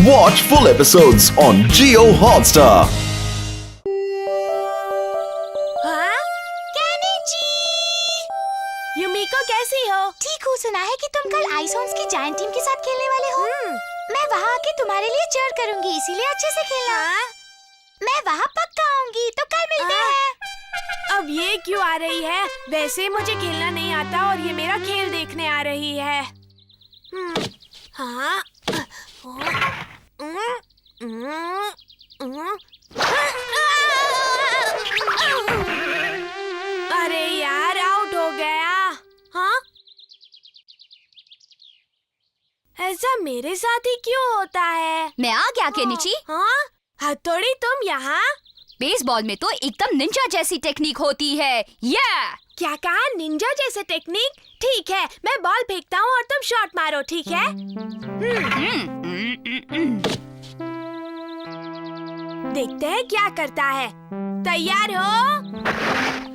Watch full episodes on Jio Hotstar. हाँ? Kenichi! युमिको कैसी हो? ठीक हूँ। सुना है कि तुम कल आइसोन्स की जायंट टीम के साथ खेलने वाले हो। मैं वहाँ आके तुम्हारे लिए चीयर करूँगी, इसीलिए अच्छे से खेलना। हाँ? मैं वहाँ पक्का आऊँगी, तो कल मिलते हैं। अब ये क्यों आ रही है? वैसे मुझे खेलना नहीं आता और ये मेरा खेल देखने आ रही है। हाँ? अरे यार, आउट हो गया। हाँ? ऐसा मेरे साथ ही क्यों होता है? मैं आ गया केनिची। हाँ? हथौड़ी, तुम यहाँ? बेसबॉल में तो एकदम निंजा जैसी टेक्निक होती है। क्या कहा? निंजा जैसे टेक्निक? ठीक है, मैं बॉल फेंकता हूँ और तुम शॉट मारो, ठीक है? देखते हैं क्या करता है। तैयार हो?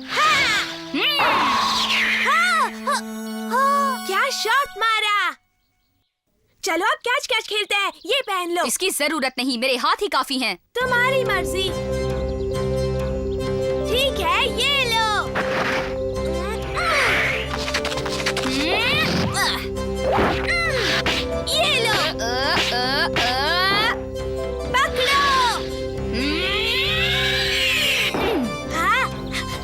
हाँ! हाँ! हाँ! क्या शॉट मारा! चलो अब कैच कैच खेलते हैं। ये पहन लो। इसकी जरूरत नहीं, मेरे हाथ ही काफी हैं। तुम्हारी मर्जी। ठीक है, ये लो। ये लो। पकड़ो। हाँ,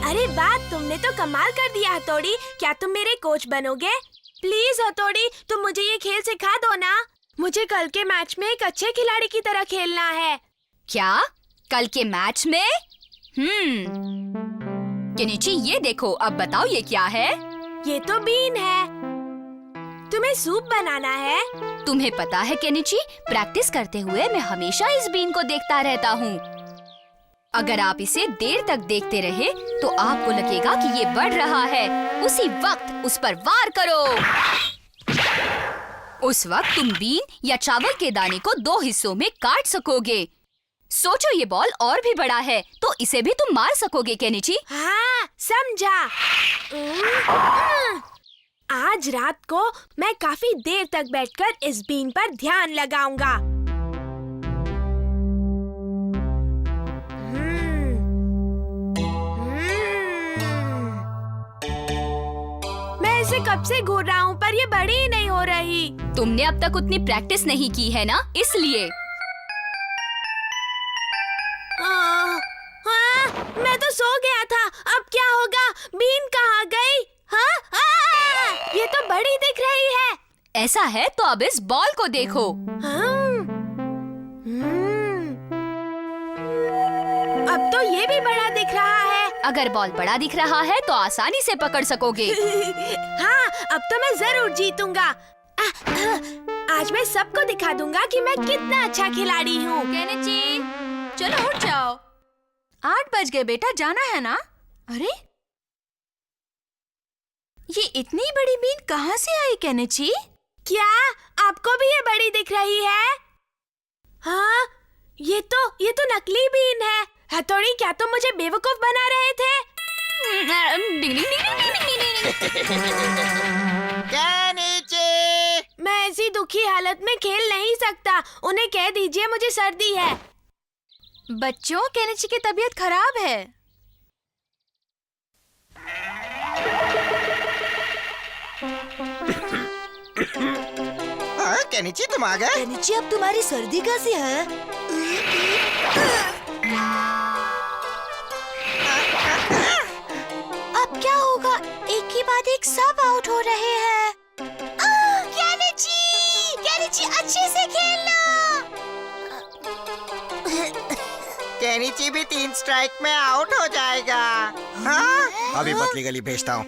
अरे वाह, तुमने तो कमाल कर दिया हथौड़ी। क्या तुम मेरे कोच बनोगे? प्लीज हथौड़ी, तुम मुझे ये खेल सिखा दो ना। मुझे कल के मैच में एक अच्छे खिलाड़ी की तरह खेलना है। क्या? कल के मैच में? केनिची, ये देखो, अब बताओ ये क्या है? ये तो बीन है। तुम्हें सूप बनाना है? तुम्हें पता है केनिची, प्रैक्टिस करते हुए मैं हमेशा इस बीन को देखता रहता हूँ। अगर आप इसे देर तक देखते रहे तो आपको लगेगा कि ये बढ़ रहा है। उसी वक्त उस पर वार करो। उस वक्त तुम बीन या चावल के दाने को 2 हिस्सों में काट सकोगे। सोचो, ये बॉल और भी बड़ा है, तो इसे भी तुम मार सकोगे केनिची। हाँ, समझा। आज रात को मैं काफी देर तक बैठकर इस बीन पर ध्यान लगाऊंगा। मैं इसे कब से घूर रहा हूँ, पर ये बड़ी ही नहीं हो रही। तुमने अब तक उतनी प्रैक्टिस नहीं की है ना, इसलिए। हाँ, मैं तो सो गया था। अब क्या होगा? बीन कहाँ गई? हाँ? ये तो बड़ी दिख रही है। ऐसा है तो अब इस बॉल को देखो। अब तो ये भी बड़ा दिख रहा है। अगर बॉल बड़ा दिख रहा है तो आसानी से पकड़ सकोगे। हाँ, अब तो मैं जरूर जीतूंगा। आज मैं सबको दिखा दूंगा कि मैं कितना अच्छा खिलाड़ी हूँ। केनिची, चलो उठ जाओ। 8 बज गए बेटा, जाना है ना? अरे, ये इतनी बड़ी बीन कहाँ से आई केनिची? क्या आपको भी ये बड़ी दिख रही है? हाँ, ये तो नकली बीन है। हथौड़ी, क्या तुम मुझे बेवकूफ बना रहे थे? मैं ऐसी दुखी हालत में खेल नहीं सकता। उन्हें कह दीजिए मुझे सर्दी है। बच्चों, केनिची की तबीयत खराब है। हाँ, केनिची तुम आ गए? केनिची, अब तुम्हारी सर्दी कैसी है? अब क्या होगा? एक के बाद एक सब आउट हो रहे हैं। केनिची, अच्छे से खेलना। केनिची भी 3 स्ट्राइक में आउट हो जाएगा। हाँ? अभी पतली गली भेजता हूँ।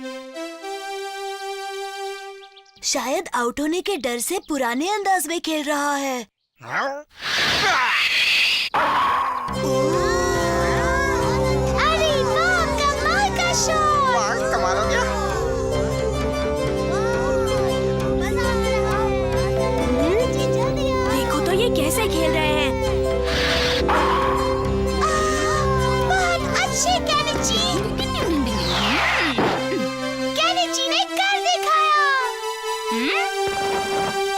शायद आउट होने के डर से पुराने अंदाज में खेल रहा है। अरे वाह, कमाल का शॉट! वाह, कमाल हो गया। देखो तो ये कैसे खेल रहे हैं। बहुत अच्छे केनिची! केनिची ने कर दिखाया।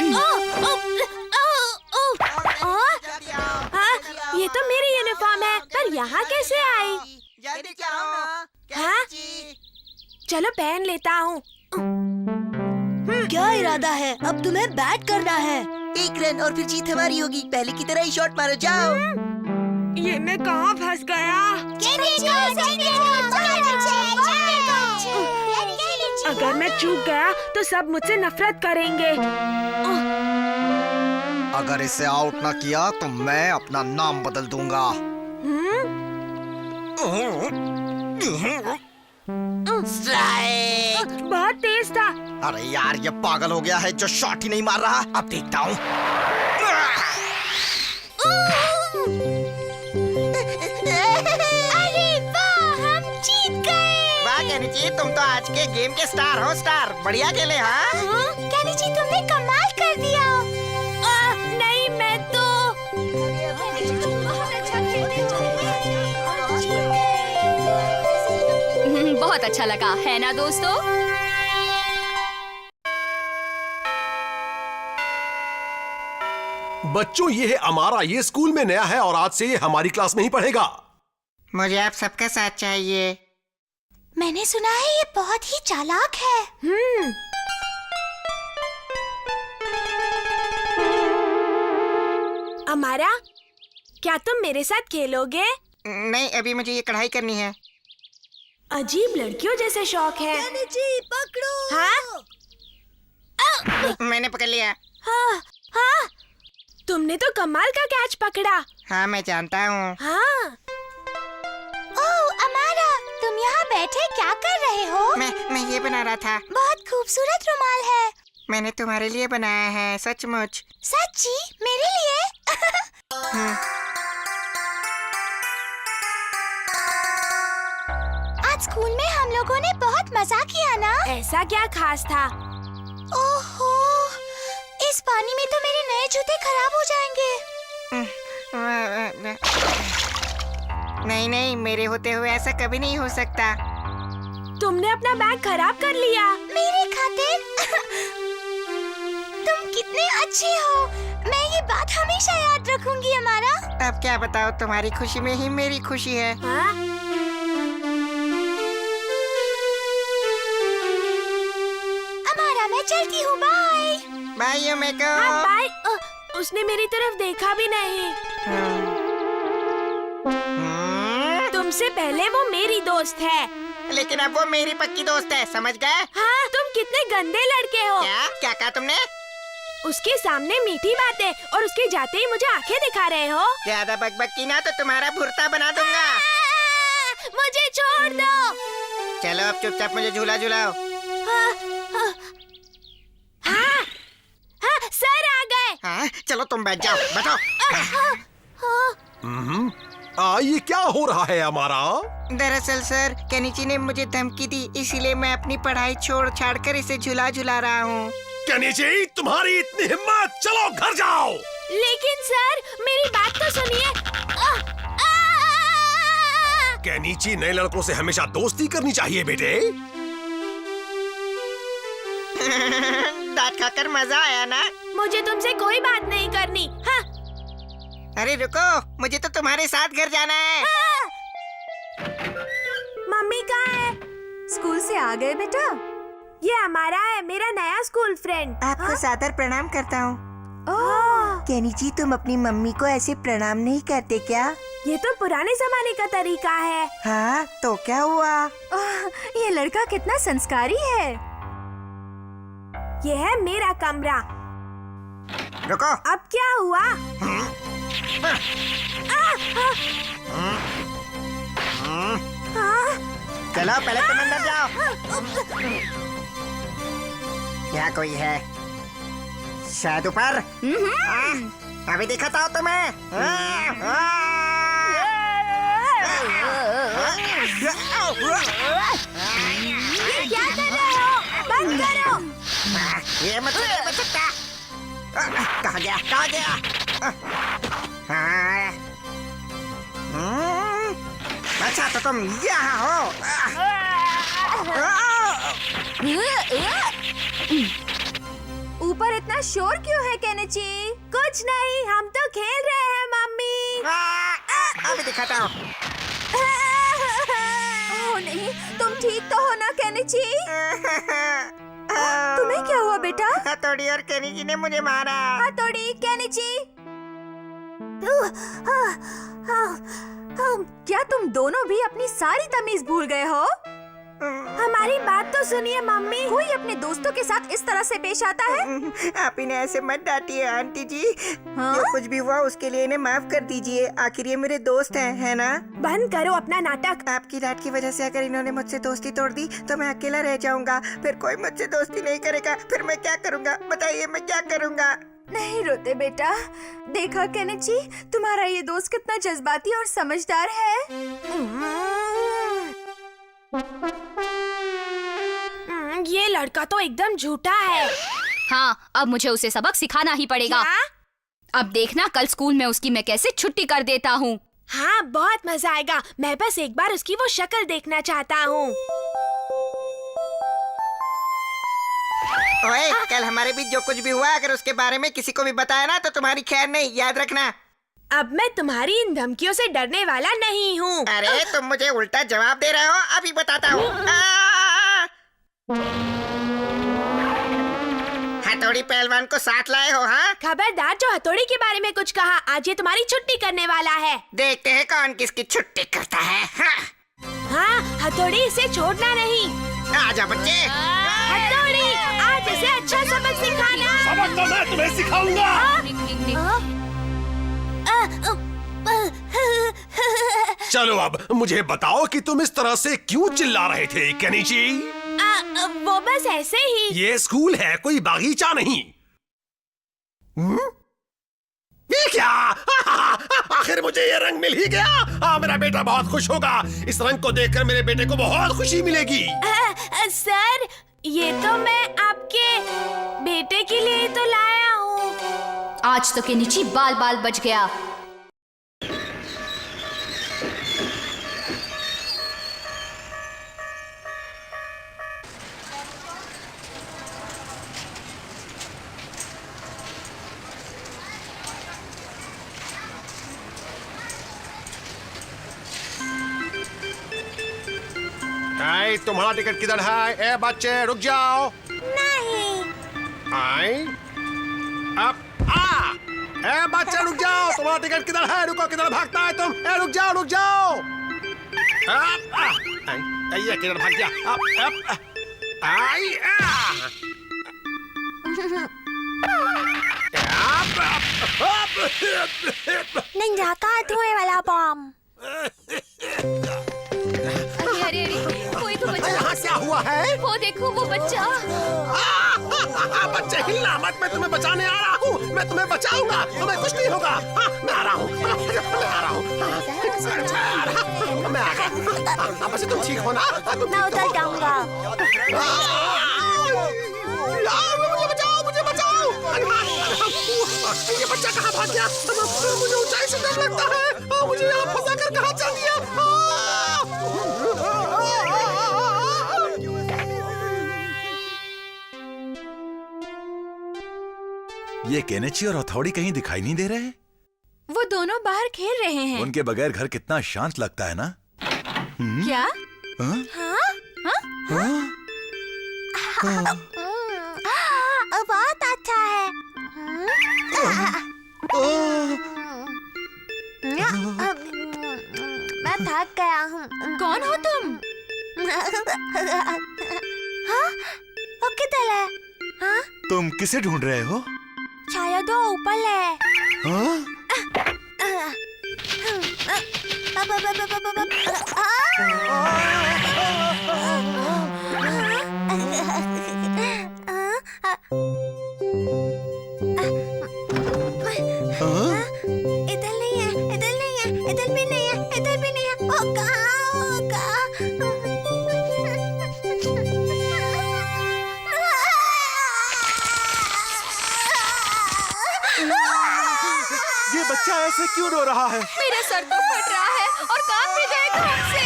ओ, ओ, ओ, ओ, ओ, यहाँ कैसे आई? जल्दी करो। हाँ? चलो पहन लेता हूँ। क्या इरादा है? अब तुम्हें बैट करना है। एक रन और फिर जीत हमारी होगी। पहले की तरह ही शॉट मारो, जाओ। ये मैं कहाँ फंस गया? अगर मैं चूक गया तो सब मुझसे नफरत करेंगे। अगर इसे आउट ना किया तो मैं अपना नाम बदल दूंगा। स्ट्राइक! बहुत तेज था। अरे यार, ये पागल हो गया है जो शॉट ही नहीं मार रहा। अब देखता हूँ। अरे वाह, हम जीत गए। वाह केनिची, तुम तो आज के गेम के स्टार हो। स्टार बढ़िया खेले। हाँ केनिची, तुमने कमाल कर दिया। नहीं, मैं तो बहुत अच्छा लगा, है ना दोस्तों? बच्चों, ये है अमारा। ये स्कूल में नया है और आज से ये हमारी क्लास में ही पढ़ेगा। मुझे आप सबका साथ चाहिए। मैंने सुना है ये बहुत ही चालाक है। अमारा, क्या तुम मेरे साथ खेलोगे? नहीं, अभी मुझे ये कढ़ाई करनी है। अजीब लड़कियों जैसे शौक है। पकड़ो। हाँ? मैंने पकड़ लिया। हाँ, हाँ, तुमने तो कमाल का कैच पकड़ा। हाँ, मैं जानता हूँ। हाँ, ओह अमारा, तुम यहाँ बैठे क्या कर रहे हो? मैं ये बना रहा था। बहुत खूबसूरत रुमाल है। मैंने तुम्हारे लिए बनाया है, सचमुच। सच्ची? मेरे लिए? आज स्कूल में हम लोगों ने बहुत मजा किया ना? ऐसा क्या खास था? ओहो, इस पानी में तो मेरे नए जूते खराब हो जाएंगे। नहीं नहीं, मेरे होते हुए ऐसा कभी नहीं हो सकता। तुमने अपना बैग खराब कर लिया। मेरे खातिर? तुम कितने अच्छे हो। मैं ये बात हमेशा याद रखूंगी अमारा। अब क्या बताओ, तुम्हारी खुशी में ही मेरी खुशी है। हाँ? अमारा, मैं चलती हूँ, बाय। बाय मेको। हाँ, बाय। उसने मेरी तरफ देखा भी नहीं। तुमसे पहले वो मेरी दोस्त है। लेकिन अब वो मेरी पक्की दोस्त है, समझ गए? हाँ, तुम कितने गंदे लड़के हो। क्या कहा तुमने? उसके सामने मीठी बातें और उसके जाते ही मुझे आंखें दिखा रहे हो। ज्यादा बकबक की ना तो तुम्हारा भुर्ता बना दूंगा। मुझे छोड़ दो। चलो अब चुपचाप मुझे झूला झुलाओ। हाँ, हाँ, हाँ, सर आ गए। हाँ, चलो तुम बैठ जाओ, बैठो। ये क्या हो रहा है अमारा? दरअसल सर, केनिची ने मुझे धमकी दी, इसीलिए मैं अपनी पढ़ाई छोड़ छाड़ कर इसे झूला झुला रहा हूँ। केनिची, तुम्हारी इतनी हिम्मत, चलो घर जाओ। लेकिन सर, मेरी बात तो सुनिए। केनिची, नए लड़कों से हमेशा दोस्ती करनी चाहिए बेटे। डांट खाकर मजा आया ना? मुझे तुमसे कोई बात नहीं करनी। हाँ। अरे रुको, मुझे तो तुम्हारे साथ घर जाना है। मम्मी कहाँ है? स्कूल से आ गए बेटा? ये हमारा है, मेरा नया स्कूल फ्रेंड। आपको सादर प्रणाम करता हूँ। ओह, केनिची, तुम अपनी मम्मी को ऐसे प्रणाम नहीं करते क्या? ये तो पुराने जमाने का तरीका है। हाँ, तो क्या हुआ? ये लड़का कितना संस्कारी है। ये है मेरा कमरा। रुको। अब क्या हुआ? चलो पहले तुम अंदर जाओ। यहाँ कोई है शायद ऊपर। अभी दिखाता हूँ तुम्हें। क्या कर रहे हो? बंद करो। ये मत सकता। कहाँ गया? कहाँ गया? अच्छा तो तुम यहाँ हो। ऊपर इतना शोर क्यों है केनिची? कुछ नहीं, हम तो खेल रहे हैं मम्मी। अभी दिखाता हूँ। ओह नहीं, तुम ठीक तो हो ना केनिची? तुम्हें क्या हुआ बेटा? हथौड़ी और केनिची ने मुझे मारा। हथौड़ी, केनिची। क्या तुम दोनों भी अपनी सारी तमीज भूल गए हो? हमारी बात तो सुनिए मम्मी। कोई अपने दोस्तों के साथ इस तरह से पेश आता है? आप इन्हें ऐसे मत डांटिए आंटी जी। हाँ? जो कुछ भी हुआ उसके लिए इन्हें माफ कर दीजिए। आखिर ये मेरे दोस्त हैं, है ना? बंद करो अपना नाटक। आपकी डांट की वजह से अगर इन्होंने मुझसे दोस्ती तोड़ दी तो मैं अकेला रह जाऊंगा। फिर कोई मुझसे दोस्ती नहीं करेगा। फिर मैं क्या करूंगा? बताइए, मैं क्या करूंगा? नहीं रोते बेटा। देखा केनिची, तुम्हारा ये दोस्त कितना जज्बाती और समझदार है। ये लड़का तो एकदम झूठा है। हाँ, अब मुझे उसे सबक सिखाना ही पड़ेगा। क्या? अब देखना कल स्कूल में उसकी मैं कैसे छुट्टी कर देता हूँ। हाँ, बहुत मजा आएगा। मैं बस एक बार उसकी वो शक्ल देखना चाहता हूँ। ओए, कल हमारे बीच जो कुछ भी हुआ अगर उसके बारे में किसी को भी बताया ना तो तुम्हारी खैर नहीं, याद रखना। अब मैं तुम्हारी इन धमकियों से डरने वाला नहीं हूँ। अरे तुम मुझे उल्टा जवाब दे रहे हो। अभी बताता हूँ। हथौड़ी पहलवान को साथ लाए हो? हाँ, खबरदार जो हथौड़ी के बारे में कुछ कहा। आज ये तुम्हारी छुट्टी करने वाला है। देखते हैं कौन किसकी छुट्टी करता है। हाँ, हथौड़ी इसे छोड़ना नहीं। आजा बच्चे। हथौड़ी, आज इसे अच्छा सबक सिखाना। सबक तो मैं तुम्हें सिखाऊंगा। चलो अब मुझे बताओ कि तुम इस तरह से क्यों चिल्ला रहे थे केनिची? वो बस ऐसे ही। ये स्कूल है, कोई बागीचा नहीं। ये क्या? आखिर मुझे ये रंग मिल ही गया। हाँ, मेरा बेटा बहुत खुश होगा। इस रंग को देखकर मेरे बेटे को बहुत खुशी मिलेगी। सर, ये तो मैं आपके बेटे के लिए तो लाया हूँ। आज तो केनिची बाल बाल बच गया। आई, तुम्हारा टिकट किधर है? ए बच्चे रुक जाओ। नहीं। आई, अब ए बच्चे रुक जाओ। तुम्हारा टिकट किधर है? रुको, किधर भागता है तुम? ए रुक जाओ, रुक जाओ। ये किधर भाग गया? आई, निंजा का धुएं वाला बम। अरे कोई तो बच्चा। यहाँ क्या हुआ है? वो देखो, वो बच्चा। बच्चे हिलना मत, मैं तुम्हें बचाने आ रहा हूँ। मैं तुम्हें बचाऊंगा, तुम्हें कुछ नहीं होगा। मैं आ रहा हूँ, मैं आ रहा हूँ। मैं आ गया। बस तुम ठीक हो ना? मैं उतर जाऊंगा। मुझे बचाओ, मुझे बचाओ। ये बच्चा कहाँ भाग गया? मुझे ऊंचाई से डर लगता है। मुझे यहाँ फंसा कर कहाँ चल दिया? ये केनिची और हथौड़ी कहीं दिखाई नहीं दे रहे? वो दोनों बाहर खेल रहे हैं। उनके बगैर घर कितना शांत लगता है ना? क्या? हाँ? हाँ? बहुत अच्छा है। मैं थक गया हूँ। कौन हो तुम? हाँ? वो किधर है? हाँ? तुम किसे ढूंढ रहे हो? शायद वो ऊपर है। हाँ? इधर नहीं है, इधर नहीं है, इधर भी नहीं है, इधर भी नहीं है। वो कहाँ? वो कहाँ? ये बच्चा ऐसे क्यों रो रहा है? मेरा सर तो फट रहा है और कान भी गए खून से।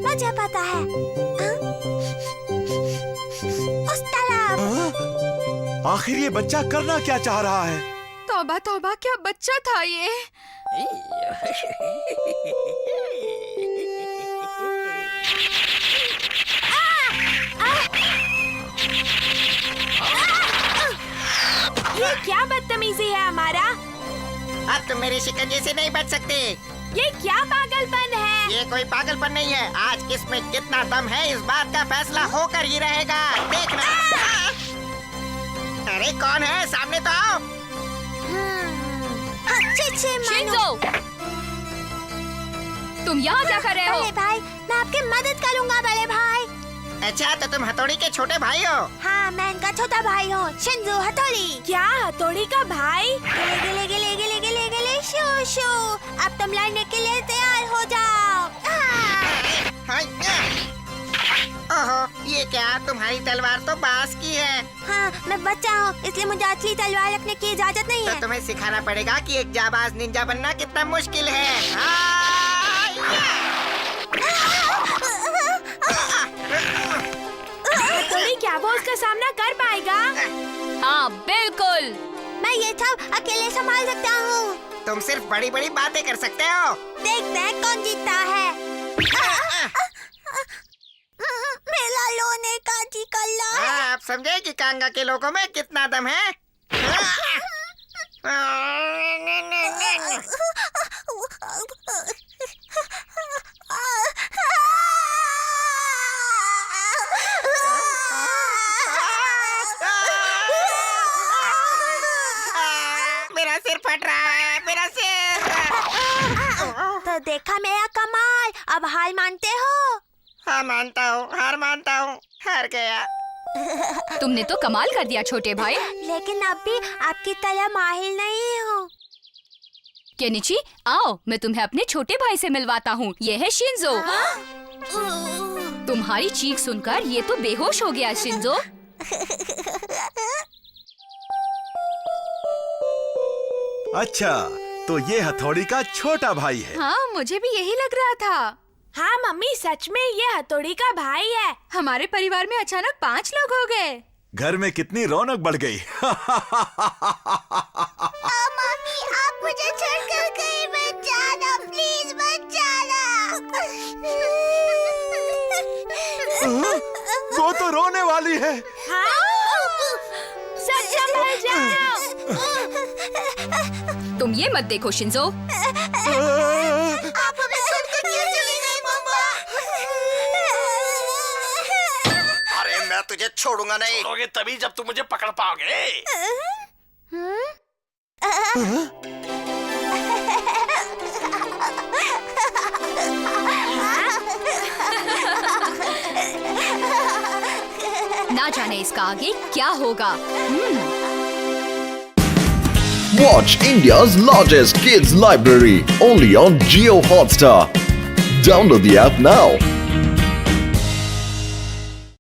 मुझे पता है। हाँ? आखिर ये बच्चा करना क्या चाह रहा है? तौबा तौबा, क्या बच्चा था ये। ये क्या बदतमीजी है हमारा? अब तुम मेरे शिकंजे से नहीं बच सकते। ये क्या पागलपन है? ये कोई पागलपन नहीं है। आज किसमें कितना दम है इस बात का फैसला होकर ही रहेगा, देखना। अरे कौन है? सामने तो आओ। शिंजो, तुम यहाँ क्या कर रहे हो? बड़े भाई, मैं आपकी मदद करूँगा बड़े भाई। अच्छा, तो तुम हथौड़ी के छोटे भाई हो? हाँ, मैं इनका छोटा भाई हूँ, शिंजो हथौड़ी। क्या हथौड़ी का भाई? गिले गिले गिले गिले गिले गिले शू शू। अब तुम लड़ने के लिए तैयार हो जाओ। ओहो, ये क्या? तुम्हारी तलवार तो बांस की है। हाँ, मैं बच्चा हूँ, इसलिए मुझे असली तलवार रखने की इजाजत नहीं तो है। तुम्हें सिखाना पड़ेगा कि एक जाबाज निंजा बनना कितना मुश्किल है। हथौड़ी क्या वो उसका सामना कर पाएगा? हाँ बिल्कुल। मैं ये सब अकेले संभाल सकता हूँ। तुम सिर्फ बड़ी बड़ी बातें कर सकते हो। देखते हैं कौन जीतता है। मेरा लोने का जी कल्ला। आप समझे कि कांगा के लोगों में कितना दम है? मेरा सिर फट रहा है, मेरा सिर। तो देखा मेरा कमाल, अब हार मानते हो? हाँ मानता हूँ, हार मानता हूँ, हार गया। तुमने तो कमाल कर दिया छोटे भाई। लेकिन अब भी आपकी तरह माहिर नहीं हूँ। केनिची, आओ मैं तुम्हें अपने छोटे भाई से मिलवाता हूँ। ये है शिंजो। तुम्हारी चीख सुनकर ये तो बेहोश हो गया शिंजो। अच्छा, तो ये हथौड़ी का छोटा भाई है। हाँ, मुझे भी यही लग रहा था। हाँ मम्मी, सच में ये हथौड़ी का भाई है। हमारे परिवार में अचानक 5 लोग हो गए। घर में कितनी रौनक बढ़ गई। मम्मी, आप मुझे छोड़कर कहीं मत जाना, प्लीज मत जाना। वो तो रोने वाली है। हाँ? सच संभल जाओ। तुम ये मत देखो शिंजो। आप हमें छोड़कर क्यों चली गई मम्मा? अरे मैं तुझे छोड़ूंगा नहीं। छोड़ोगे तभी जब तुम मुझे पकड़ पाओगे। ना जाने इसका आगे क्या होगा। Watch India's largest kids library only on Jio Hotstar. Download the app now.